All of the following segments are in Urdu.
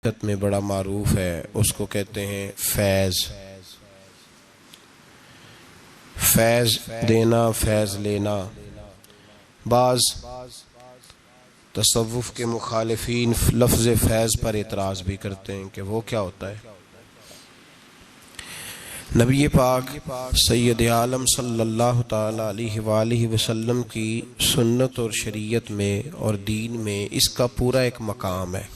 حقیقت میں بڑا معروف ہے، اس کو کہتے ہیں فیض۔ فیض دینا، فیض لینا۔ بعض تصوف کے مخالفین لفظ فیض پر اعتراض بھی کرتے ہیں کہ وہ کیا ہوتا ہے۔ نبی پاک سید عالم صلی اللہ تعالی علیہ وآلہ وسلم کی سنت اور شریعت میں اور دین میں اس کا پورا ایک مقام ہے۔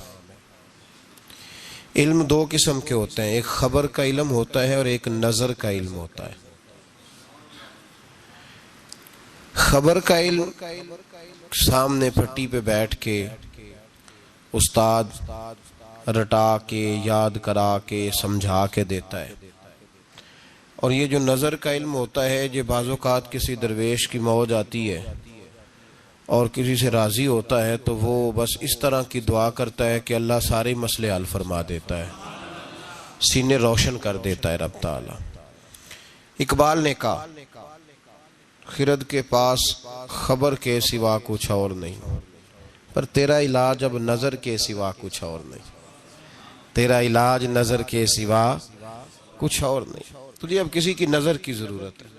علم دو قسم کے ہوتے ہیں، ایک خبر کا علم ہوتا ہے اور ایک نظر کا علم ہوتا ہے۔ خبر کا علم سامنے پھٹی پہ بیٹھ کے استاد رٹا کے یاد کرا کے سمجھا کے دیتا ہے، اور یہ جو نظر کا علم ہوتا ہے، جو بعض اوقات کسی درویش کی موج آتی ہے اور کسی سے راضی ہوتا ہے تو وہ بس اس طرح کی دعا کرتا ہے کہ اللہ سارے مسئلے حل فرما دیتا ہے، سینے روشن کر دیتا ہے رب تعالی۔ اقبال نے کہا خرد کے پاس خبر کے سوا کچھ اور نہیں، پر تیرا علاج اب نظر کے سوا کچھ اور نہیں، تیرا علاج نظر کے سوا کچھ اور نہیں، تجھے اب کسی کی نظر کی ضرورت ہے۔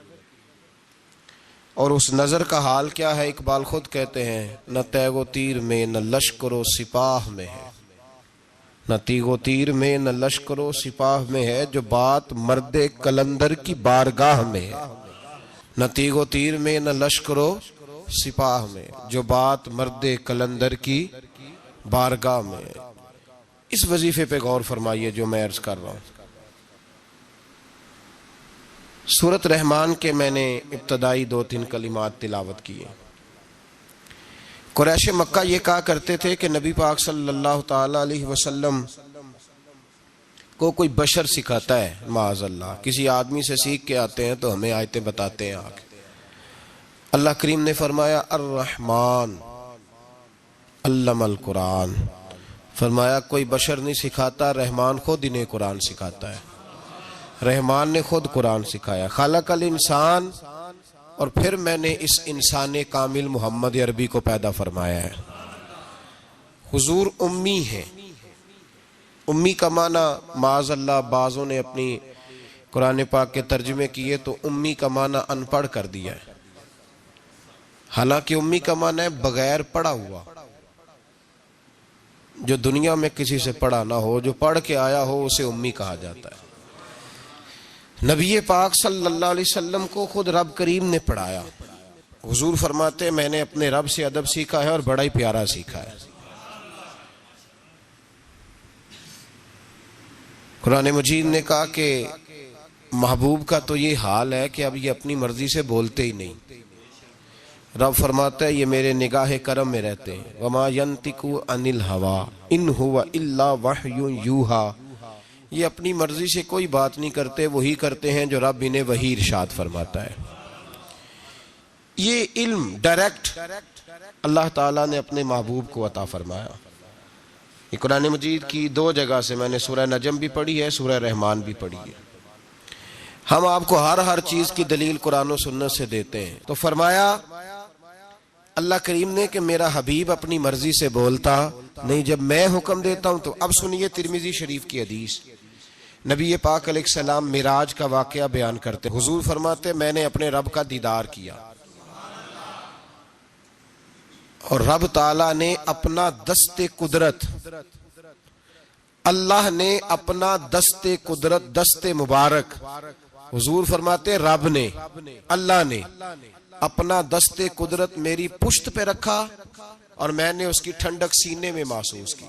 اور اس نظر کا حال کیا ہے؟ اقبال خود کہتے ہیں نہ تیغ و تیر میں نہ لشکر و سپاہ میں ہے، نہ تیغ و تیر میں نہ لشکر و سپاہ میں ہے، جو بات مرد قلندر کی بارگاہ میں ہے، نہ تیغ و تیر میں نہ لشکر و سپاہ میں، جو بات مرد قلندر کی بارگاہ میں ہے۔ اس وظیفے پہ غور فرمائیے جو میں عرض کر رہا ہوں۔ سورۃ رحمان کے میں نے ابتدائی 2-3 کلمات تلاوت کیے۔ قریش مکہ یہ کہا کرتے تھے کہ نبی پاک صلی اللہ تعالی علیہ وسلم کو کوئی بشر سکھاتا ہے، معاذ اللہ کسی آدمی سے سیکھ کے آتے ہیں تو ہمیں آیتیں بتاتے ہیں آگے۔ اللہ کریم نے فرمایا الرحمن علم القرآن، فرمایا کوئی بشر نہیں سکھاتا، رحمان خود انہیں قرآن سکھاتا ہے، رحمان نے خود قرآن سکھایا۔ خلق الانسان، اور پھر میں نے اس انسان کامل محمد عربی کو پیدا فرمایا ہے۔ حضور امی ہیں، امی کا معنی معاذ اللہ بعضوں نے اپنی قرآن پاک کے ترجمے کیے تو امی کا معنی ان پڑھ کر دیا ہے، حالانکہ امی کا معنی ہے بغیر پڑھا ہوا، جو دنیا میں کسی سے پڑھا نہ ہو، جو پڑھ کے آیا ہو اسے امی کہا جاتا ہے۔ نبی پاک صلی اللہ علیہ وسلم کو خود رب کریم نے پڑھایا۔ حضور فرماتے ہیں میں نے اپنے رب سے ادب سیکھا ہے اور بڑا ہی پیارا سیکھا ہے۔ قرآن مجید نے کہا کہ محبوب کا تو یہ حال ہے کہ اب یہ اپنی مرضی سے بولتے ہی نہیں۔ رب فرماتا ہے یہ میرے نگاہ کرم میں رہتے ہیں۔ وما ينطق عن الهوى ان هو الا وحی یوحی، یہ اپنی مرضی سے کوئی بات نہیں کرتے، وہی کرتے ہیں جو رب انہیں وحی ارشاد فرماتا ہے۔ یہ علم ڈائریکٹ اللہ تعالیٰ نے اپنے محبوب کو عطا فرمایا۔ یہ قرآن مجید کی 2 جگہ سے میں نے سورہ نجم بھی پڑھی ہے، سورہ رحمان بھی پڑھی ہے۔ ہم آپ کو ہر چیز کی دلیل قرآن و سنت سے دیتے ہیں۔ تو فرمایا اللہ کریم نے کہ میرا حبیب اپنی مرضی سے بولتا نہیں، جب میں حکم دیتا ہوں تو۔ اب سنیے ترمذی شریف کی حدیث، نبی پاک علیہ السلام معراج کا واقعہ بیان کرتے، حضور فرماتے میں نے اپنے رب کا دیدار کیا اور رب تعالیٰ نے اپنا دست قدرت، اللہ نے اپنا دست قدرت، دست مبارک، حضور فرماتے رب نے، اللہ نے اپنا دست قدرت میری پشت پہ رکھا اور میں نے اس کی ٹھنڈک سینے میں محسوس کی۔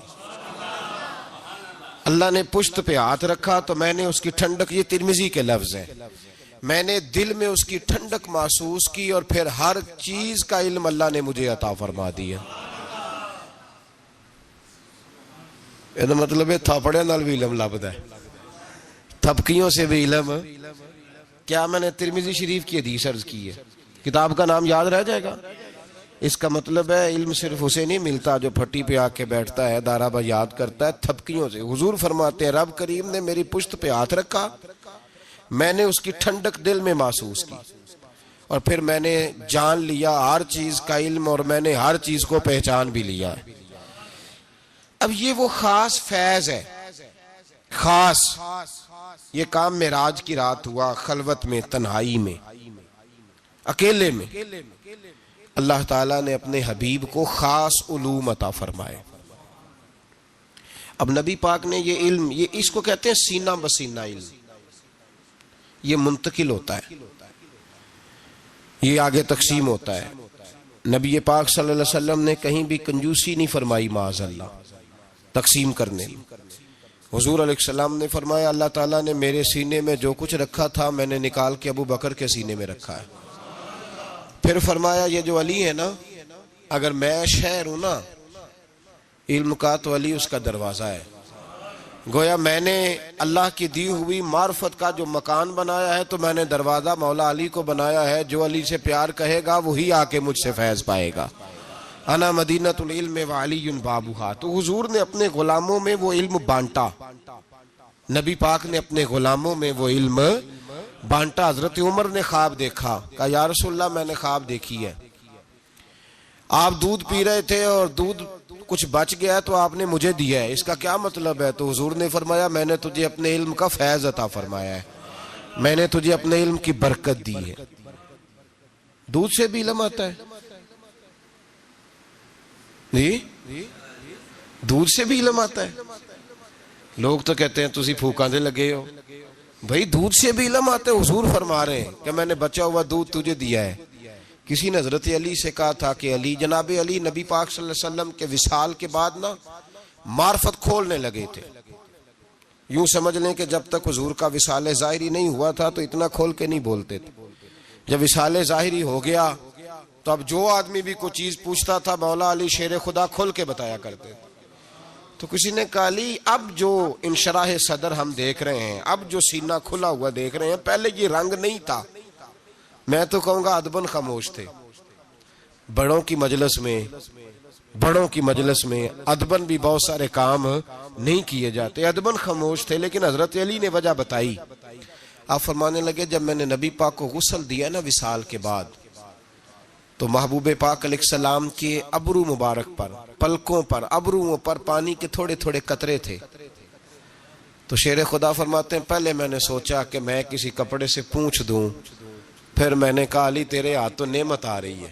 اللہ نے پشت پہ ہاتھ رکھا تو میں نے اس کی ٹھنڈک، یہ ترمذی کے لفظ ہیں، میں نے دل میں اس کی ٹھنڈک محسوس کی، اور پھر ہر چیز کا علم اللہ نے مجھے عطا فرما دیا۔ یہ مطلب ہے تھاپڑے نال بھی علم لبدا ہے، تھپکیوں سے بھی علم۔ کیا میں نے ترمذی شریف کی حدیث عرض کی ہے؟ کتاب کا نام یاد رہ جائے گا؟ اس کا مطلب ہے علم صرف اسے نہیں ملتا جو پھٹی پہ آ کے بیٹھتا ہے، دارابا یاد کرتا ہے، تھپکیوں سے۔ حضور فرماتے ہیں رب کریم نے میری پشت پہ ہاتھ رکھا، میں نے اس کی ٹھنڈک دل میں محسوس کی، اور پھر میں نے جان لیا ہر چیز کا علم، اور میں نے ہر چیز کو پہچان بھی لیا ہے۔ اب یہ وہ خاص فیض ہے خاص یہ کام معراج کی رات ہوا، خلوت میں، تنہائی میں، اکیلے میں اللہ تعالیٰ نے اپنے حبیب کو خاص علوم عطا فرمائے۔ اب نبی پاک نے یہ علم، یہ اس کو کہتے ہیں سینہ بسینہ علم، یہ منتقل ہوتا ہے، یہ آگے تقسیم ہوتا ہے۔ نبی پاک صلی اللہ علیہ وسلم نے کہیں بھی کنجوسی نہیں فرمائی معاذ اللہ تقسیم کرنے میں۔ حضور علیہ السلام نے فرمایا اللہ تعالیٰ نے میرے سینے میں جو کچھ رکھا تھا میں نے نکال کے ابو بکر کے سینے میں رکھا ہے۔ پھر فرمایا یہ جو علی ہے نا، اگر میں شہر ہوں نا، علم کا تو علی اس کا دروازہ ہے۔ گویا میں نے اللہ کی دی ہوئی معرفت کا جو مکان بنایا ہے تو میں نے دروازہ مولا علی کو بنایا ہے، جو علی سے پیار کہے گا وہی آ کے مجھ سے فیض پائے گا۔ انا مدینۃ العلم وعلی بابھا۔ تو حضور نے اپنے غلاموں میں وہ علم بانٹا، نبی پاک نے اپنے غلاموں میں وہ علم بانٹا۔ حضرت عمر نے خواب دیکھا، کہا یا رسول اللہ میں نے خواب دیکھی ہے، آپ دودھ پی رہے تھے اور دودھ کچھ بچ گیا تو آپ نے مجھے دیا ہے، اس کا کیا مطلب ہے؟ تو حضور نے فرمایا میں نے تجھے اپنے علم کا فیض عطا فرمایا ہے، میں نے تجھے اپنے علم کی برکت دی ہے۔ دودھ سے بھی علم آتا ہے جی، دودھ سے بھی علم آتا ہے۔ لوگ تو کہتے ہیں تسی پھوکاں دے لگے ہو، بھائی دودھ سے بھی علم آتا ہے۔ حضور فرما رہے ہیں کہ میں نے بچا ہوا دودھ تجھے دیا ہے۔ کسی نے حضرت علی سے کہا تھا کہ علی، جناب علی نبی پاک صلی اللہ علیہ وسلم کے وصال کے بعد نا معرفت کھولنے لگے تھے۔ یوں سمجھ لیں کہ جب تک حضور کا وصال ظاہری نہیں ہوا تھا تو اتنا کھول کے نہیں بولتے تھے۔ جب وصال ظاہری ہو گیا تو اب جو آدمی بھی کوئی چیز پوچھتا تھا مولا علی شیر خدا کھول کے بتایا کرتے تھے۔ تو کسی نے کہا علی اب جو انشراح صدر ہم دیکھ رہے ہیں، اب جو سینہ کھلا ہوا دیکھ رہے ہیں، پہلے یہ رنگ نہیں تھا۔ میں تو کہوں گا ادباً خاموش تھے۔ بڑوں کی مجلس میں ادباً بھی بہت سارے کام نہیں کیے جاتے، ادباً خاموش تھے، لیکن حضرت علی نے وجہ بتائی۔ آپ فرمانے لگے جب میں نے نبی پاک کو غسل دیا نا وصال کے بعد، تو محبوب پاک علیہ السلام کے ابرو مبارک پر، پلکوں پر، ابروؤں پر پانی کے تھوڑے تھوڑے قطرے تھے۔ تو شیر خدا فرماتے ہیں پہلے میں نے سوچا کہ میں کسی کپڑے سے پونچھ دوں، پھر میں نے کہا علی تیرے ہاتھ تو نعمت آ رہی ہے۔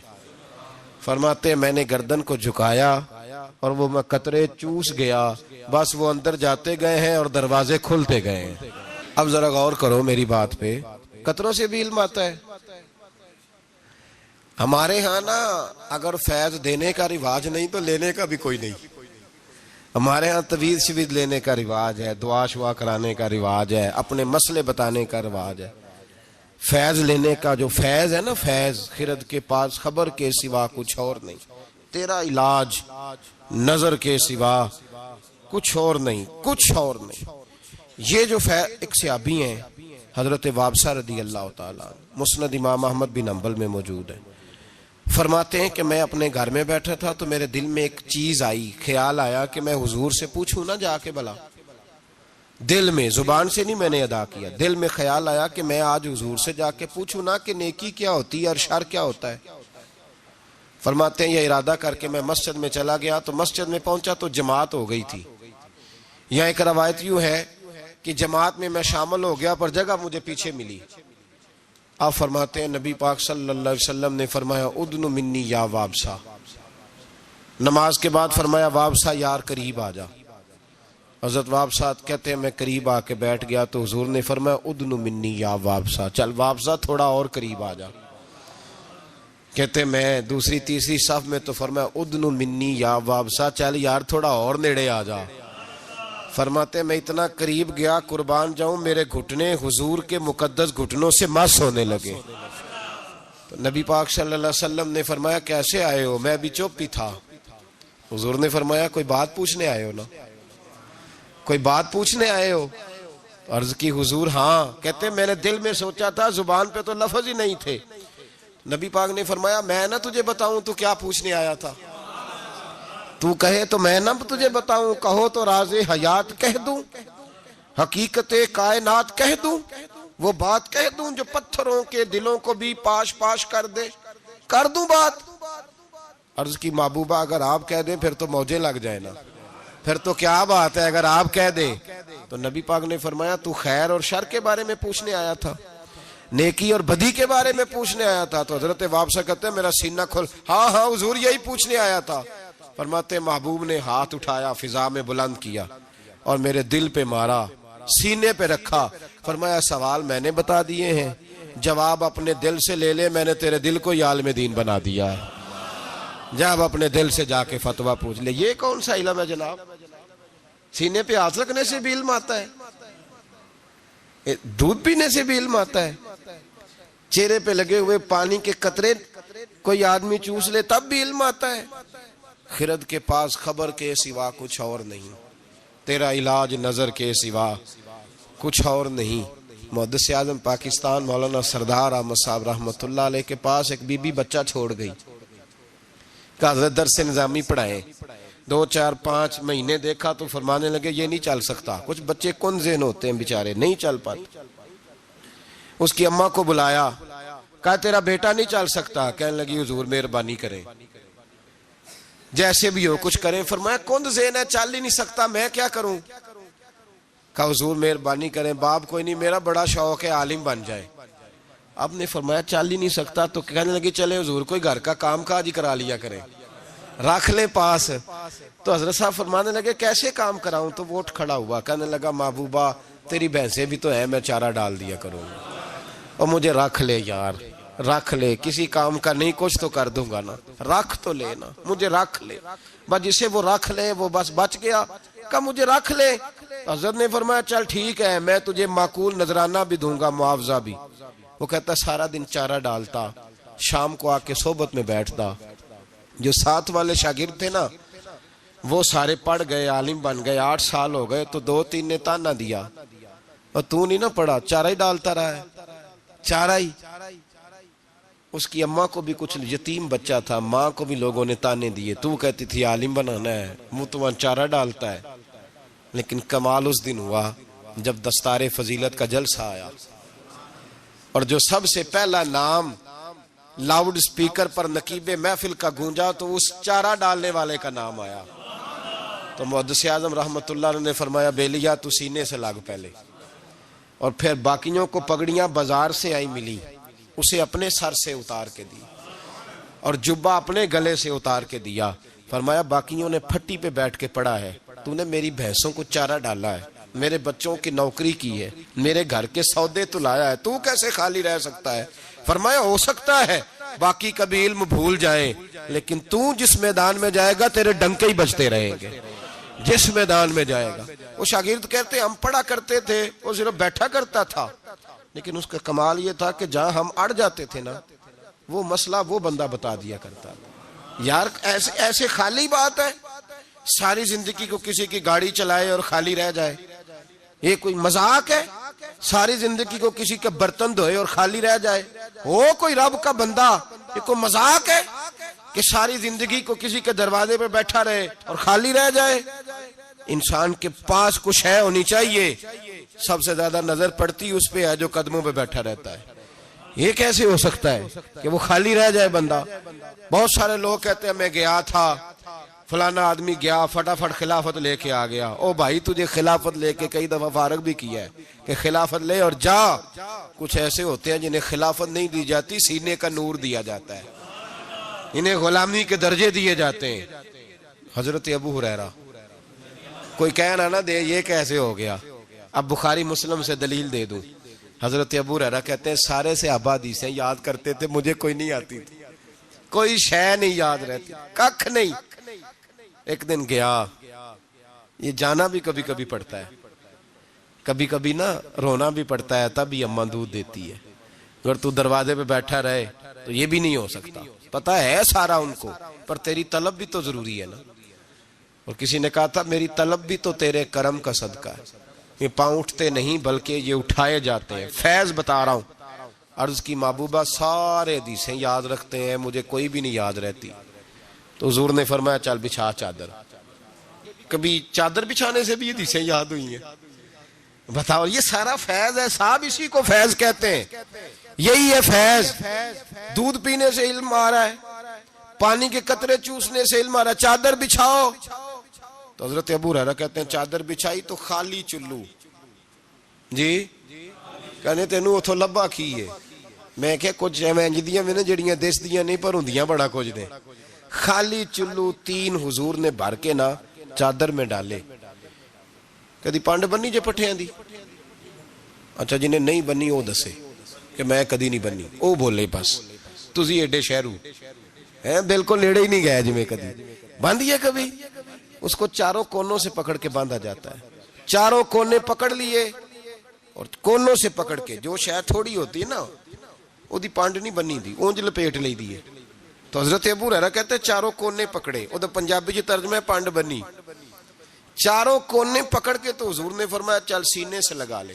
فرماتے ہیں میں نے گردن کو جھکایا اور وہ میں قطرے چوس گیا، بس وہ اندر جاتے گئے ہیں اور دروازے کھلتے گئے ہیں۔ اب ذرا غور کرو میری بات پہ، قطروں سے بھی علم آتا ہے۔ ہمارے ہاں نا اگر فیض دینے کا رواج نہیں تو لینے کا بھی کوئی نہیں۔ ہمارے ہاں تویز شوید لینے کا رواج ہے، دعا شعا کرانے کا رواج ہے، اپنے مسئلے بتانے کا رواج ہے۔ فیض لینے کا جو فیض ہے نا، فیض خرد کے پاس خبر کے سوا کچھ اور نہیں، تیرا علاج نظر کے سوا کچھ اور نہیں، کچھ اور نہیں۔ یہ جو ایک صحابی ہیں حضرت وابسہ رضی اللہ تعالیٰ، مسند امام احمد بن حنبل میں موجود ہے، فرماتے ہیں کہ میں اپنے گھر میں بیٹھا تھا تو میرے دل میں ایک چیز آئی، خیال آیا کہ میں حضور سے پوچھوں نا جا کے بلا، دل میں، زبان سے نہیں میں نے ادا کیا، دل میں خیال آیا کہ میں آج حضور سے جا کے پوچھوں نا کہ نیکی کیا ہوتی ہے اور شر کیا ہوتا ہے۔ فرماتے ہیں یہ ارادہ کر کے میں مسجد میں چلا گیا، تو مسجد میں پہنچا تو جماعت ہو گئی تھی۔ یہاں ایک روایت یوں ہے کہ جماعت میں شامل ہو گیا پر جگہ مجھے پیچھے ملی۔ آپ فرماتے ہیں نبی پاک صلی اللہ علیہ وسلم نے فرمایا ادن منی یا وابسہ، نماز کے بعد فرمایا وابسہ یار قریب آ جا۔ حضرت وابسہ کہتے ہیں میں قریب آ کے بیٹھ گیا تو حضور نے فرمایا ادن منی یا وابسہ، چل وابسہ تھوڑا اور قریب آ جا۔ کہتے ہیں میں دوسری تیسری صف میں تو فرمایا ادن منی یا وابسہ، چل یار تھوڑا اور نیڑے آ جا۔ فرماتے میں اتنا قریب گیا قربان جاؤں میرے گھٹنے حضور کے مقدس گھٹنوں سے مس ہونے لگے۔ تو نبی پاک صلی اللہ علیہ وسلم نے فرمایا کیسے آئے ہو؟ میں ابھی چپ ہی تھا۔ حضور نے فرمایا کوئی بات پوچھنے آئے ہو نا، کوئی بات پوچھنے آئے ہو؟ عرض کی حضور ہاں۔ کہتے میں نے دل میں سوچا تھا، زبان پہ تو لفظ ہی نہیں تھے۔ نبی پاک نے فرمایا میں نہ تجھے بتاؤں تو کیا پوچھنے آیا تھا؟ تو کہے تو میں نہ تجھے بتاؤں، کہو تو راز حیات کہہ دوں، حقیقت کائنات کہہ دوں، وہ بات کہہ دوں جو پتھروں کے دلوں کو بھی پاش پاش کر دے، کر دوں بات؟ عرض کی محبوبہ اگر آپ کہہ دیں پھر تو موجیں لگ جائے نا، پھر تو کیا بات ہے اگر آپ کہہ دیں۔ تو نبی پاک نے فرمایا تو خیر اور شر کے بارے میں پوچھنے آیا تھا, نیکی اور بدی کے بارے میں پوچھنے آیا تھا؟ تو حضرت وابسہ کہتے ہیں میرا سینہ کھل, ہاں ہاں حضور یہی پوچھنے آیا تھا. فرماتے محبوب نے ہاتھ اٹھایا, فضا میں بلند کیا اور میرے دل پہ مارا, سینے پہ رکھا. فرمایا سوال میں نے بتا دیے ہیں, جواب اپنے دل سے لے لے, میں نے تیرے دل کو عالم دین بنا دیا ہے, جب اپنے دل سے جا کے فتویٰ پوچھ لے. یہ کون سا علم ہے جناب؟ سینے پہ ہاتھ رکھنے سے بھی علم آتا ہے, دودھ پینے سے بھی علم آتا ہے, چہرے پہ لگے ہوئے پانی کے قطرے کوئی آدمی چوس لے تب بھی علم آتا ہے. خرد کے پاس خبر کے سوا کچھ اور نہیں, تیرا علاج نظر کے سوا کچھ اور نہیں. محدث اعظم پاکستان مولانا سردار احمد صاحب رحمت اللہ علیہ کے پاس ایک بی بی بچہ چھوڑ گئی, کہ حضرت درس نظامی پڑھائیں. 2-4-5 مہینے دیکھا تو فرمانے لگے یہ نہیں چل سکتا. کچھ بچے کن ذہن ہوتے ہیں بیچارے, نہیں چل پاتے. اس کی اماں کو بلایا, کہا تیرا بیٹا نہیں چل سکتا. کہنے لگی حضور مہربانی کریں, جیسے بھی ہو کچھ کریں. فرمایا کن ذہن ہے, چل ہی نہیں سکتا, میں کیا کروں؟ کہا حضور مہربانی کریں, باپ کوئی نہیں, میرا بڑا شوق ہے عالم بن جائے. اب نے فرمایا چل ہی نہیں سکتا. تو کہنے لگی چلے حضور کوئی گھر کا کام کاج ہی کرا لیا کریں, رکھ لے پاس. تو حضرت صاحب فرمانے لگے کیسے کام کراؤں؟ تو وہ اٹھ کھڑا ہوا, کہنے لگا محبوبہ تیری بھینسیں بھی تو ہیں, میں چارہ ڈال دیا کروں, اور مجھے رکھ لے یار, رکھ لے, کسی کام کا نہیں کچھ تو کر دوں گا نا, رکھ تو لینا, مجھے رکھ لے. بس جسے وہ رکھ لے وہ بس بچ گیا. کہا مجھے رکھ لے. حضرت نے فرمایا چل ٹھیک ہے, میں تجھے معقول نذرانہ بھی دوں گا, معاوضہ بھی. وہ کہتا سارا دن چارہ ڈالتا, شام کو آ کے صحبت میں بیٹھتا. جو ساتھ والے شاگرد تھے نا وہ سارے پڑھ گئے, عالم بن گئے, 8 سال ہو گئے. تو 2-3 نے تانا دیا, اور تو نہیں نہ پڑھا, چارہ ہی ڈالتا رہا ہے, چارہ ہی. اس کی اماں کو بھی کچھ یتیم بچہ تھا, ماں کو بھی لوگوں نے تانے دیے, تو کہتی تھی عالم بنانا ہے, وہ تو چارہ ڈالتا ہے. لیکن کمال اس دن ہوا جب دستار فضیلت کا جلسہ آیا, اور جو سب سے پہلا نام لاؤڈ سپیکر پر نقیب محفل کا گونجا تو اس چارہ ڈالنے والے کا نام آیا. تو محدث اعظم رحمت اللہ علیہ نے فرمایا بیلیا تو سینے سے لاگ پہلے. اور پھر باقیوں کو پگڑیاں بازار سے آئی ملی, اسے اپنے سر سے اتار کے دی, اور جبہ اپنے گلے سے اتار کے دیا. فرمایا باقیوں نے پھٹی پہ بیٹھ کے پڑھا ہے, تو نے میری بھینسوں کو چارہ ڈالا ہے, میرے بچوں کی نوکری کی ہے, میرے گھر کے سودے تو لایا ہے, تو کیسے خالی رہ سکتا ہے؟ فرمایا ہو سکتا ہے باقی کبھی علم بھول جائیں, لیکن تو جس میدان میں جائے گا تیرے ڈنکے ہی بجتے رہیں گے, جس میدان میں جائے گا. وہ شاگرد کہتے ہم پڑھا کرتے تھے, وہ صرف بیٹھا کرتا تھا, لیکن اس کا کمال یہ تھا کہ جہاں ہم اڑ جاتے تھے نا وہ مسئلہ وہ بندہ بتا دیا کرتا تھا. یار ایسے خالی بات ہے, ساری زندگی کو کسی کی گاڑی چلائے اور خالی رہ جائے, یہ کوئی مذاق ہے؟ ساری زندگی کو کسی کے برتن دھوئے اور خالی رہ جائے, ہو کوئی رب کا بندہ, یہ کوئی مذاق ہے کہ ساری زندگی کو کسی کے دروازے پہ بیٹھا رہے اور خالی رہ جائے؟ انسان کے پاس کچھ ہے ہونی چاہیے. سب سے زیادہ نظر پڑتی اس پہ ہے جو قدموں پہ بیٹھا رہتا ہے. یہ کیسے ہو سکتا ہے کہ وہ خالی رہ جائے بندہ؟ بہت سارے لوگ کہتے ہیں میں گیا تھا, فلانا آدمی گیا فٹافٹ خلافت لے کے آ گیا. او بھائی تجھے خلافت لے کے کئی دفعہ فارغ بھی کیا ہے کہ خلافت لے اور جا. کچھ ایسے ہوتے ہیں جنہیں خلافت نہیں دی جاتی, سینے کا نور دیا جاتا ہے, انہیں غلامی کے درجے دیے جاتے ہیں. حضرت ابو ہریرہ, کوئی کہنا نہ دے یہ کیسے ہو گیا, اب بخاری مسلم سے دلیل دے دوں. حضرت ابو ہریرہ کہتے ہیں سارے صحابہ حدیثیں یاد کرتے تھے, مجھے کوئی نہیں آتی تھی, کوئی شے نہیں یاد رہتی, ککھ نہیں. ایک دن گیا, یہ جانا بھی کبھی کبھی پڑتا ہے, کبھی کبھی نا رونا بھی پڑتا ہے, تب یہ اماں دودھ دیتی ہے. اگر تو دروازے پہ بیٹھا رہے تو یہ بھی نہیں ہو سکتا, پتا ہے سارا ان کو, پر تیری طلب بھی تو ضروری ہے نا. اور کسی نے کہا تھا میری طلب بھی تو تیرے کرم کا صدقہ ہے, یہ پاؤں اٹھتے نہیں بلکہ یہ اٹھائے جاتے ہیں. فیض بتا رہا ہوں. عرض کی محبوبہ سارے حدیثیں یاد رکھتے ہیں, مجھے کوئی بھی نہیں یاد رہتی. تو حضور نے فرمایا چل بچھا چادر. کبھی چادر بچھانے سے بھی حدیثیں یاد ہوئی ہیں؟ بتاؤ, یہ سارا فیض ہے صاحب, اسی کو فیض کہتے ہیں. یہی ہے فیض. دودھ پینے سے علم آ رہا ہے, پانی کے قطرے چوسنے سے علم آ رہا ہے. چادر بچھاؤ, تو حضرت ابو ہریرہ کہتے ہیں چادر بچھائی تو خالی چلو جی کہنے تینوں اتھوں لبا کی ہے. میں کہ کچھ ایویں انجدیاں میں نے جڑیاں دس دیاں نہیں پر ہوندیاں بڑا کچھ دے. خالی چلو 3 حضور نے بھر کے نا چادر میں ڈالے. کدی پانڈ بنی جے پٹھیاں دی؟ اچھا جنہیں نہیں بنی وہ دسے کہ میں کدی نہیں بنی. او بولے بس تسی ایڈے شہرو ہیں بالکل لیڑے ہی نہیں گئے جی میں کدی باندھی ہے کبھی. اس کو چاروں کونوں سے پکڑ کے باندھا جاتا ہے. چاروں کونے پکڑ لیے اور کونوں سے پکڑ کے جو شاید تھوڑی ہوتی ہے نا وہ دی پانڈ نہیں بنی دی اونج لپیٹ لی دی ہے. تو حضرت ابو ہریرہ کہتے ہیں چاروں کونے پکڑے. وہ تو پنجابی جی ترجمہ ہے پانڈ بنی. چاروں کونے پکڑ کے تو حضور نے فرمایا چل سینے سے لگا لے.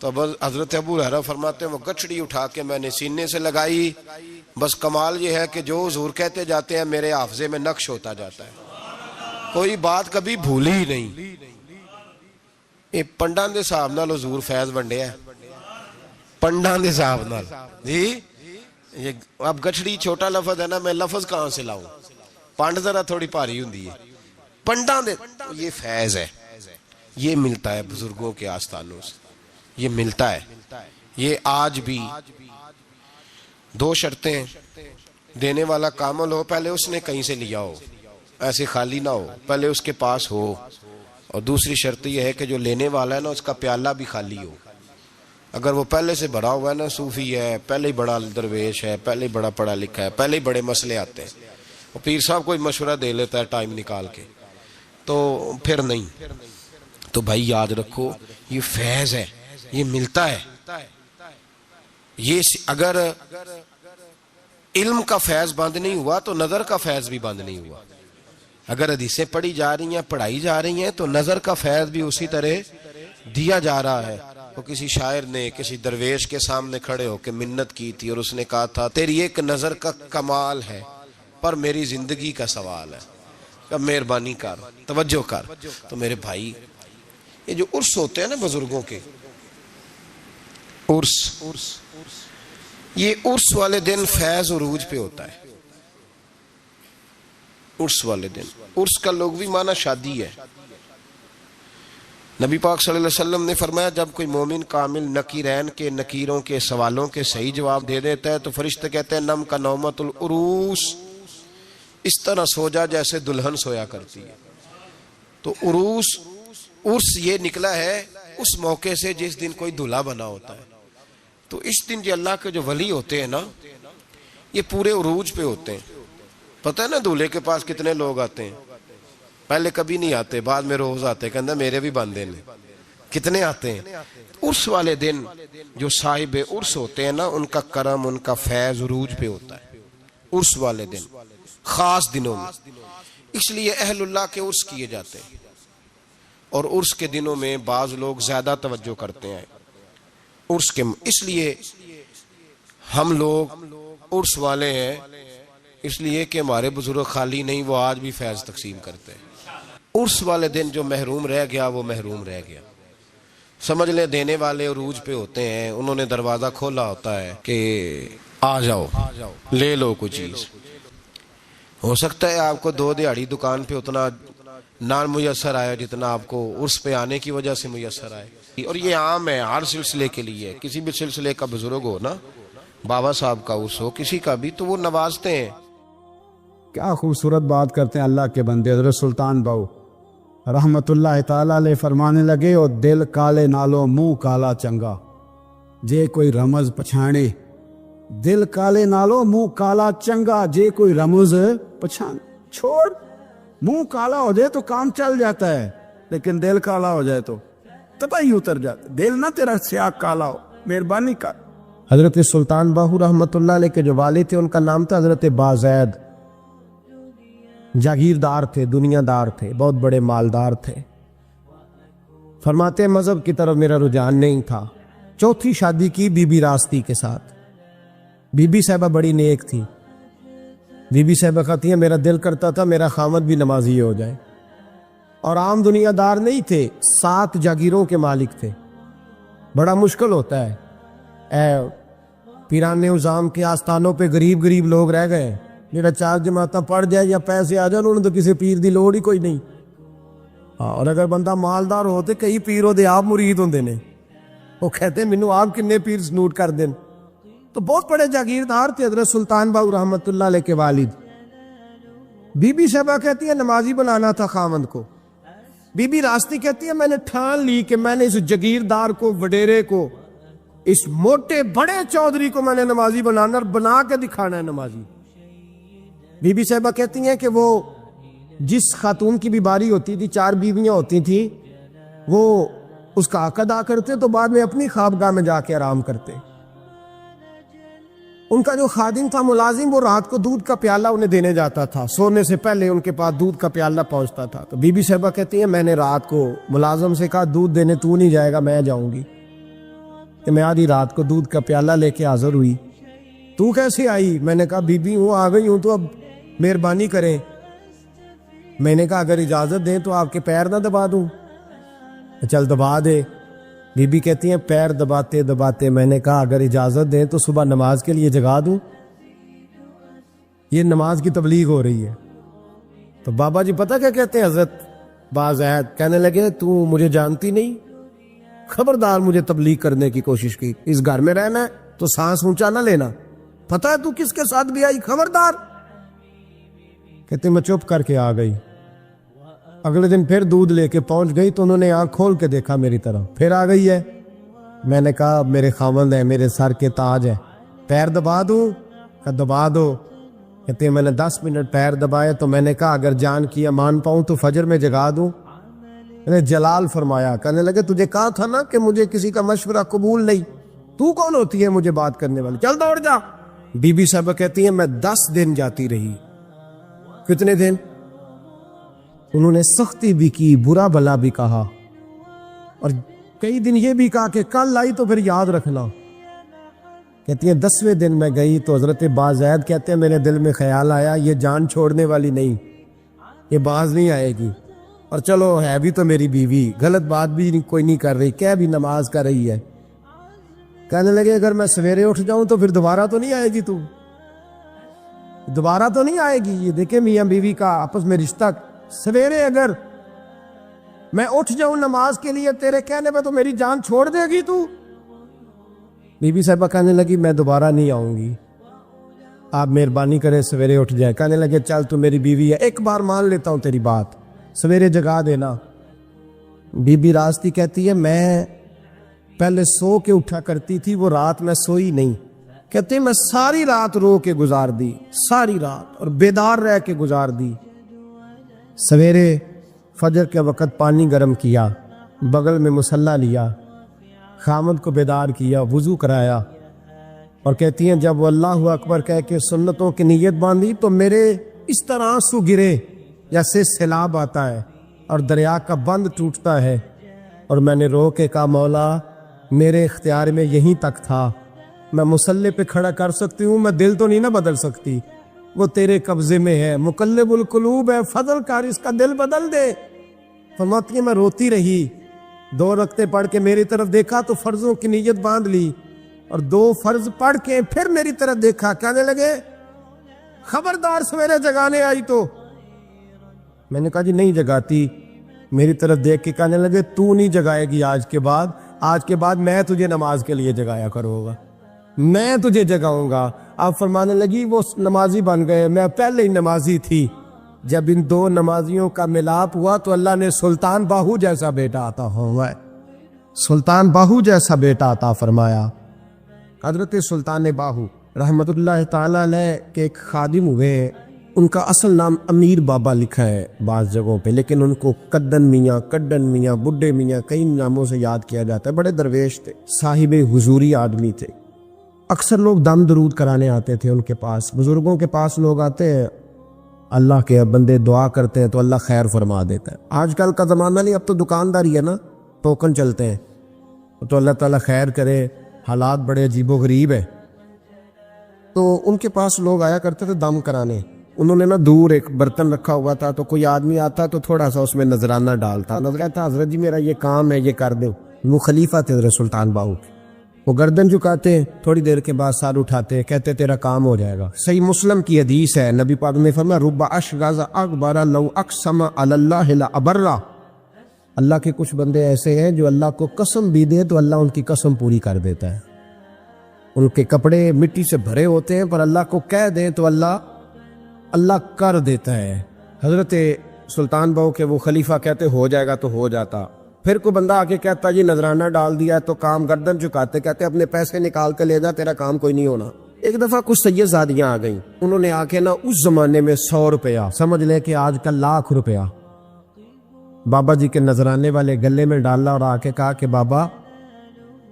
تو حضرت ابو ہریرہ فرماتے ہیں وہ گچڑی اٹھا کے میں نے سینے سے لگائی. بس کمال یہ ہے کہ جو حضور کہتے جاتے ہیں میرے حافظے میں نقش ہوتا جاتا ہے. کوئی بات کبھی بھولی ہی نہیں. یہ پنڈاں دے صاحب نال حضور فیض ونڈیا ہے. پنڈاں دے صاحب نال جی. یہ اب گچھڑی چھوٹا لفظ ہے نا میں لفظ کہاں سے لاؤں. پانڈ ذرا تھوڑی بھاری ہوندی ہے. پنڈاں دے یہ فیض ہے. یہ ملتا ہے بزرگوں کے آستانوں سے. یہ ملتا ہے. یہ آج بھی 2 شرطیں دینے والا کامل ہو. پہلے اس نے کہیں سے لیا ہو ایسے خالی نہ ہو. پہلے اس کے پاس ہو. اور دوسری شرط یہ ہے کہ جو لینے والا ہے نا اس کا پیالہ بھی خالی ہو. اگر وہ پہلے سے بھرا ہوا ہے نا صوفی ہے پہلے ہی بڑا درویش ہے پہلے ہی بڑا پڑھا لکھا ہے پہلے ہی بڑے مسئلے آتے ہیں اور پیر صاحب کوئی مشورہ دے لیتا ہے ٹائم نکال کے تو پھر نہیں. تو بھائی یاد رکھو یہ فیض ہے. یہ ملتا ہے. یہ اگر علم کا فیض بند نہیں ہوا تو نظر کا فیض بھی بند نہیں ہوا. اگر حدیثیں پڑھی جا رہی ہیں پڑھائی جا رہی ہیں تو نظر کا فیض بھی اسی طرح دیا جا رہا ہے. وہ کسی شاعر نے کسی درویش کے سامنے کھڑے ہو کے منت کی تھی اور اس نے کہا تھا تیری ایک نظر کا کمال ہے پر میری زندگی کا سوال ہے. اب مہربانی کر توجہ کر. تو میرے بھائی یہ جو عرس ہوتے ہیں نا بزرگوں کے عرس یہ عرس والے دن فیض عروج پہ ہوتا ہے. عرس والے دن عرس کا لغوی معنی شادی ہے. نبی پاک صلی اللہ علیہ وسلم نے فرمایا جب کوئی مومن کامل نکیرین کے نکیروں کے سوالوں کے صحیح جواب دے دیتا ہے تو فرشتے کہتے ہیں نم کا نومت العروس اس طرح سو جا جیسے دلہن سویا کرتی ہے. تو عرس یہ نکلا ہے اس موقع سے جس دن کوئی دلہا بنا ہوتا ہے. تو اس دن جو اللہ کے جو ولی ہوتے ہیں نا یہ پورے عروج پہ ہوتے ہیں. پتہ ہے نا دولہے کے پاس کتنے لوگ آتے ہیں. پہلے کبھی نہیں آتے بعد میں روز آتے کہندہ میرے بھی بندے نے. کتنے آتے ہیں. عرس والے دن جو صاحب عرس ہوتے ہیں نا ان کا کرم ان کا فیض عروج پہ ہوتا ہے. عرس والے دن خاص دنوں میں اس لیے اہل اللہ کے عرس کیے جاتے ہیں. اور عرس کے دنوں میں بعض لوگ زیادہ توجہ کرتے ہیں عرس کے. اس لیے ہم لوگ عرس والے ہیں اس لیے کہ ہمارے بزرگ خالی نہیں وہ آج بھی فیض تقسیم کرتے ہیں. عرس والے دن جو محروم رہ گیا وہ محروم رہ گیا. سمجھ لیں دینے والے عروج پہ ہوتے ہیں انہوں نے دروازہ کھولا ہوتا ہے کہ آ جاؤ لے لو کوئی چیز. ہو سکتا ہے آپ کو 2 دیہڑی دکان پہ اتنا نان میسر آیا جتنا آپ کو عرس پہ آنے کی وجہ سے میسر آئے. اور یہ عام ہے ہر سلسلے کے لیے. کسی بھی سلسلے کا بزرگ ہو نا بابا صاحب کا عرس ہو کسی کا بھی تو وہ نوازتے ہیں. کیا خوبصورت بات کرتے ہیں اللہ کے بندے. حضرت سلطان باؤ رحمت اللہ تعالیٰ علیہ فرمانے لگے او دل کالے نالو منہ کالا چنگا جے کوئی رمز پچھانے. دل کالے نالو منہ کالا چنگا جے کوئی رمز پچھانے. چھوڑ منہ کالا ہو جائے تو کام چل جاتا ہے لیکن دل کالا ہو جائے تو تباہی اتر جاتا. دل نہ تیرا سیاہ کالا ہو مہربانی کر. حضرت سلطان باہو رحمت اللہ علیہ کے جو والد تھے ان کا نام تھا حضرت بازید. جاگیردار تھے دنیا دار تھے بہت بڑے مالدار تھے. فرماتے ہیں مذہب کی طرف میرا رجحان نہیں تھا. 4تھی شادی کی بی بی راستی کے ساتھ. بی بی صاحبہ بڑی نیک تھی. بی بی صاحبہ کہتی ہیں میرا دل کرتا تھا میرا خامد بھی نمازی ہو جائے. اور عام دنیا دار نہیں تھے 7 جاگیروں کے مالک تھے. بڑا مشکل ہوتا ہے پیران نظام کے آستانوں پہ غریب لوگ رہ گئے. میرا 4 جماعتیں پڑھ جائے یا پیسے آ جائے انہوں نے تو کسی پیر دی لوڑ ہی کوئی نہیں. اور اگر بندہ مالدار ہو تو کئی پیر دے آپ مرید ہوندے نے، وہ کہتے ہیں مینوں آپ کنے پیر سنوٹ کر دین. تو بہت بڑے جاگیردار تھے حضرت سلطان باہو رحمت اللہ علیہ کے والد. بی بی صاحبہ کہتی ہے نمازی بنانا تھا خاوند کو. بی بی راستی کہتی ہے میں نے ٹھان لی کہ میں نے اس جاگیردار کو، وڈیرے کو، اس موٹے بڑے چودھری کو میں نے نمازی بنانا اور بنا کے دکھانا ہے نمازی. بی بی صاحبہ کہتی ہیں کہ وہ جس خاتون کی بھی باری ہوتی تھی، 4 بیویاں ہوتی تھیں، وہ اس کا حق ادا کرتے تو بعد میں اپنی خوابگاہ میں جا کے آرام کرتے. ان کا جو خادم تھا ملازم، وہ رات کو دودھ کا پیالہ انہیں دینے جاتا تھا، سونے سے پہلے ان کے پاس دودھ کا پیالہ پہنچتا تھا. تو بی بی صاحبہ کہتی ہیں میں نے رات کو ملازم سے کہا دودھ دینے تو نہیں جائے گا، میں جاؤں گی. کہ میں آدھی رات کو دودھ کا پیالہ لے کے حاضر ہوئی. تو کیسے آئی؟ میں نے کہا بی بی ہوں، آ گئی ہوں، تو اب مہربانی کریں. میں نے کہا اگر اجازت دیں تو آپ کے پیر نہ دبا دوں. چل دبا دے. بی بی کہتی ہیں پیر دباتے دباتے میں نے کہا اگر اجازت دیں تو صبح نماز کے لیے جگا دوں. یہ نماز کی تبلیغ ہو رہی ہے. تو بابا جی پتہ کیا کہتے ہیں حضرت بازید؟ کہنے لگے تو مجھے جانتی نہیں، خبردار مجھے تبلیغ کرنے کی کوشش کی. اس گھر میں رہنا ہے تو سانس اونچا نہ لینا. پتہ ہے تو کس کے ساتھ بھی آئی؟ خبردار. کہتے میں چپ کر کے آ گئی. اگلے دن پھر دودھ لے کے پہنچ گئی تو انہوں نے آنکھ کھول کے دیکھا میری طرف، پھر آ گئی ہے. میں نے کہا میرے خاوند ہیں، میرے سر کے تاج ہیں، پیر دبا دوں؟ کہ دبا دو. کہتے ہیں میں نے 10 منٹ پیر دبائے تو میں نے کہا اگر جان کی امان پاؤں تو فجر میں جگا دوں. میں نے جلال فرمایا. کہنے لگے تجھے کہا تھا نا کہ مجھے کسی کا مشورہ قبول نہیں، تو کون ہوتی ہے مجھے بات کرنے والی، چل دوڑ جا. بی بی صاحبہ کہتی ہیں میں 10 دن جاتی رہی. کتنے دن؟ انہوں نے سختی بھی کی، برا بھلا بھی کہا، اور کئی دن یہ بھی کہا کہ کل آئی تو پھر یاد رکھنا. کہتی ہیں 10ویں دن میں گئی تو حضرت بازید کہتے ہیں میرے دل میں خیال آیا یہ جان چھوڑنے والی نہیں، یہ باز نہیں آئے گی. اور چلو ہے بھی تو میری بیوی، غلط بات بھی کوئی نہیں کر رہی، کہہ بھی نماز کر رہی ہے. کہنے لگے اگر میں سویرے اٹھ جاؤں تو پھر دوبارہ تو نہیں آئے گی، تو دوبارہ تو نہیں آئے گی. یہ دیکھیں میاں بیوی کا آپس میں رشتہ. سویرے اگر میں اٹھ جاؤں نماز کے لیے تیرے کہنے پہ تو میری جان چھوڑ دے گی تو؟ بی بی صاحبہ کہنے لگی میں دوبارہ نہیں آؤں گی، آپ مہربانی کریں سویرے اٹھ جائے. کہنے لگے چل تو میری بیوی ہے، ایک بار مان لیتا ہوں تیری بات، سویرے جگا دینا. بی بی راستی کہتی ہے میں پہلے سو کے اٹھا کرتی تھی، وہ رات میں سوئی نہیں. کہتے ہیں میں ساری رات رو کے گزار دی، ساری رات، اور بیدار رہ کے گزار دی. سویرے فجر کے وقت پانی گرم کیا، بغل میں مصلی لیا، خامد کو بیدار کیا، وضو کرایا، اور کہتی ہیں جب وہ اللہ اکبر کہہ کے سنتوں کی نیت باندھی تو میرے اس طرح آنسو گرے جیسے سیلاب آتا ہے اور دریا کا بند ٹوٹتا ہے. اور میں نے رو کے کہا مولا میرے اختیار میں یہیں تک تھا، میں مصلی پہ کھڑا کر سکتی ہوں، میں دل تو نہیں نہ بدل سکتی، وہ تیرے قبضے میں ہے، مقلب القلوب ہے، فضل کر اس کا دل بدل دے. فرماتی ہے میں روتی رہی، 2 رکعتیں پڑھ کے میری طرف دیکھا تو فرضوں کی نیت باندھ لی، اور 2 فرض پڑھ کے پھر میری طرف دیکھا. کہنے لگے خبردار سویرے جگانے آئی تو؟ میں نے کہا جی نہیں جگاتی. میری طرف دیکھ کے کہنے لگے تو نہیں جگائے گی آج کے بعد میں تجھے نماز کے لیے جگایا کروں گا، میں تجھے جگاؤں گا. آپ فرمانے لگی وہ نمازی بن گئے، میں پہلے ہی نمازی تھی. جب ان 2 نمازیوں کا ملاپ ہوا تو اللہ نے سلطان باہو جیسا بیٹا عطا ہوا ہے، سلطان باہو جیسا بیٹا عطا فرمایا. حضرت سلطان باہو رحمت اللہ تعالیٰ علیہ کے ایک خادم ہوئے، ان کا اصل نام امیر بابا لکھا ہے بعض جگہوں پہ، لیکن ان کو کڈن میاں، بڈھے میاں کئی ناموں سے یاد کیا جاتا ہے. بڑے درویش تھے، صاحب حضوری آدمی تھے. اکثر لوگ دم درود کرانے آتے تھے ان کے پاس. بزرگوں کے پاس لوگ آتے ہیں، اللہ کے بندے دعا کرتے ہیں تو اللہ خیر فرما دیتا ہے. آج کل کا زمانہ نہیں، اب تو دکانداری ہے نا، ٹوکن چلتے ہیں، تو اللہ تعالیٰ خیر کرے. حالات بڑے عجیب و غریب ہیں. تو ان کے پاس لوگ آیا کرتے تھے دم کرانے. انہوں نے نا دور ایک برتن رکھا ہوا تھا، تو کوئی آدمی آتا تو تھوڑا سا اس میں نذرانہ ڈالتا، کہتا حضرت جی میرا یہ کام ہے، یہ کر دو. وہ خلیفہ تھے حضرت سلطان باہو. وہ گردن جھکاتے، تھوڑی دیر کے بعد سار اٹھاتے، کہتے تیرا کام ہو جائے گا. صحیح مسلم کی حدیث ہے، نبی پاک نے فرمایا رب اشغاز اکبر لو اقسم علی اللہ لابرہ. اللہ کے کچھ بندے ایسے ہیں جو اللہ کو قسم بھی دے تو اللہ ان کی قسم پوری کر دیتا ہے. ان کے کپڑے مٹی سے بھرے ہوتے ہیں پر اللہ کو کہہ دیں تو اللہ کر دیتا ہے. حضرت سلطان بہو کے وہ خلیفہ کہتے ہو جائے گا تو ہو جاتا. پھر کوئی بندہ آ کے کہتا جی نذرانہ ڈال دیا تو کام گردن چکاتے کہتے اپنے پیسے نکال کے لے جا تیرا کام کوئی نہیں ہونا. ایک دفعہ کچھ سید زادیاں آ گئیں, انہوں نے آ کے نا اس زمانے میں 100 روپیہ سمجھ لے کہ آج کل 1,00,000 روپیہ بابا جی کے نذرانے والے گلے میں ڈالا اور آ کے کہا کہ بابا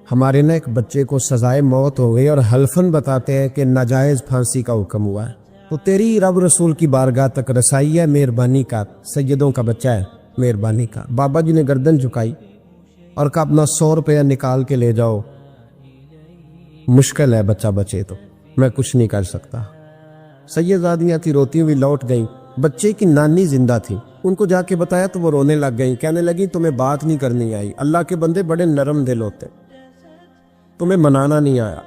ہمارے نا ایک بچے کو سزائے موت ہو گئی اور حلفاً بتاتے ہیں کہ ناجائز پھانسی کا حکم ہوا ہے, تو تیری رب رسول کی بارگاہ تک رسائی ہے, مہربانی کر, سیدوں کا بچہ ہے, مہربانی کر. بابا جی نے گردن جھکائی اور کہا اپنا 100 روپیہ نکال کے لے جاؤ, مشکل ہے بچہ بچے تو میں کچھ نہیں کر سکتا. سیدزادیاں تھی روتی ہوئی لوٹ گئیں. بچے کی نانی زندہ تھی, ان کو جا کے بتایا تو وہ رونے لگ گئیں, کہنے لگی تمہیں بات نہیں کرنی آئی, اللہ کے بندے بڑے نرم دل ہوتے, تمہیں منانا نہیں آیا,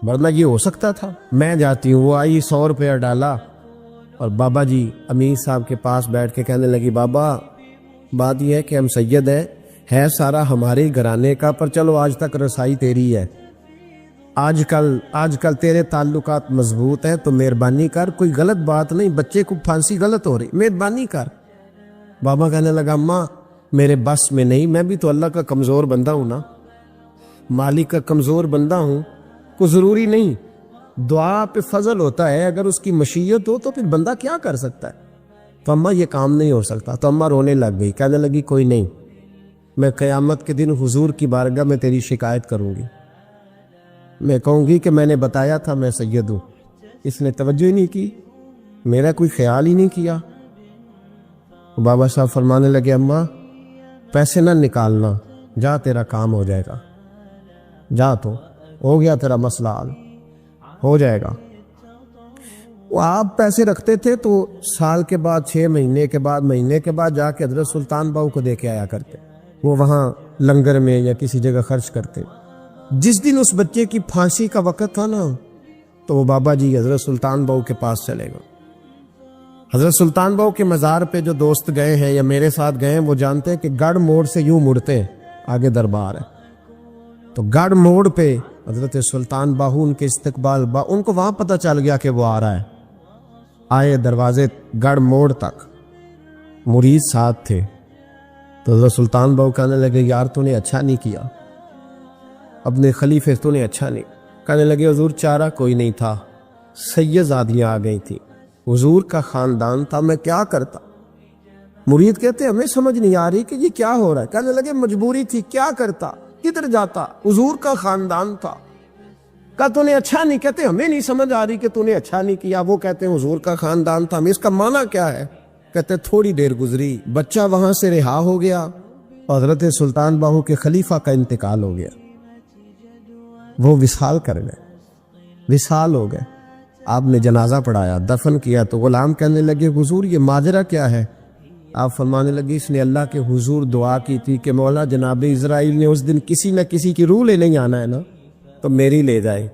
ورنہ یہ ہو سکتا تھا. میں جاتی ہوں. وہ آئی 100 روپیہ ڈالا اور بابا جی امیر صاحب کے پاس بیٹھ کے کہنے لگی بابا بات یہ ہے کہ ہم سید ہے سارا ہمارے گھرانے کا, پر چلو آج تک رسائی تیری ہے, آج کل تیرے تعلقات مضبوط ہیں تو مہربانی کر, کوئی غلط بات نہیں, بچے کو پھانسی غلط ہو رہی, مہربانی کر. بابا کہنے لگا اماں میرے بس میں نہیں, میں بھی تو اللہ کا کمزور بندہ ہوں نا, مالک کا کمزور بندہ ہوں, کو ضروری نہیں, دعا پہ فضل ہوتا ہے, اگر اس کی مشیت ہو تو پھر بندہ کیا کر سکتا ہے. تو اماں یہ کام نہیں ہو سکتا. تو اماں رونے لگ گئی, کہنے لگی کوئی نہیں, میں قیامت کے دن حضور کی بارگاہ میں تیری شکایت کروں گی, میں کہوں گی کہ میں نے بتایا تھا میں سید ہوں, اس نے توجہ ہی نہیں کی, میرا کوئی خیال ہی نہیں کیا. بابا صاحب فرمانے لگے اماں پیسے نہ نکالنا, جا تیرا کام ہو جائے گا, جا تو ہو گیا تیرا مسئلہ حل ہو جائے گا. وہ آپ پیسے رکھتے تھے تو سال کے بعد 6 مہینے کے بعد جا کے حضرت سلطان بہو کو دے کے آیا کرتے, وہ وہاں لنگر میں یا کسی جگہ خرچ کرتے. جس دن اس بچے کی پھانسی کا وقت تھا نا تو وہ بابا جی حضرت سلطان بہو کے پاس چلے گئے. حضرت سلطان بہو کے مزار پہ جو دوست گئے ہیں یا میرے ساتھ گئے ہیں وہ جانتے ہیں کہ گڑھ موڑ سے یوں مڑتے ہیں, آگے دربار ہے, تو گڑھ موڑ پہ حضرت سلطان باہو ان کے استقبال ان کو وہاں پتہ چل گیا کہ وہ آ رہا ہے. آئے دروازے گڑھ موڑ تک, مرید ساتھ تھے, تو حضرت سلطان باہو کہنے لگے یار تو نے اچھا نہیں کیا, اپنے خلیفے تو نے اچھا نہیں. کہنے لگے حضور چارہ کوئی نہیں تھا, سیدزادیاں آ گئی تھی, حضور کا خاندان تھا, میں کیا کرتا. مرید کہتے ہمیں سمجھ نہیں آ رہی کہ یہ کیا ہو رہا ہے. کہنے لگے مجبوری تھی, کیا کرتا, کدھر جاتا, حضور کا خاندان تھا. کہا تو نے اچھا نہیں, کہتے ہمیں نہیں سمجھ آ رہی کہ تو نے اچھا نہیں کیا. وہ کہتے ہیں حضور کا خاندان تھا, ہمیں اس کا معنی کیا ہے. کہتے تھوڑی دیر گزری, بچہ وہاں سے رہا ہو گیا, حضرت سلطان باہو کے خلیفہ کا انتقال ہو گیا, وہ وصال کر گئے, وصال ہو گئے. آپ نے جنازہ پڑھایا, دفن کیا, تو غلام کہنے لگے حضور یہ ماجرا کیا ہے. آپ فرمانے لگے اس نے اللہ کے حضور دعا کی تھی کہ مولا جناب اسرائیل نے اس دن کسی نہ کسی کی روح لے نہیں آنا ہے نا, تو میری لے جائے.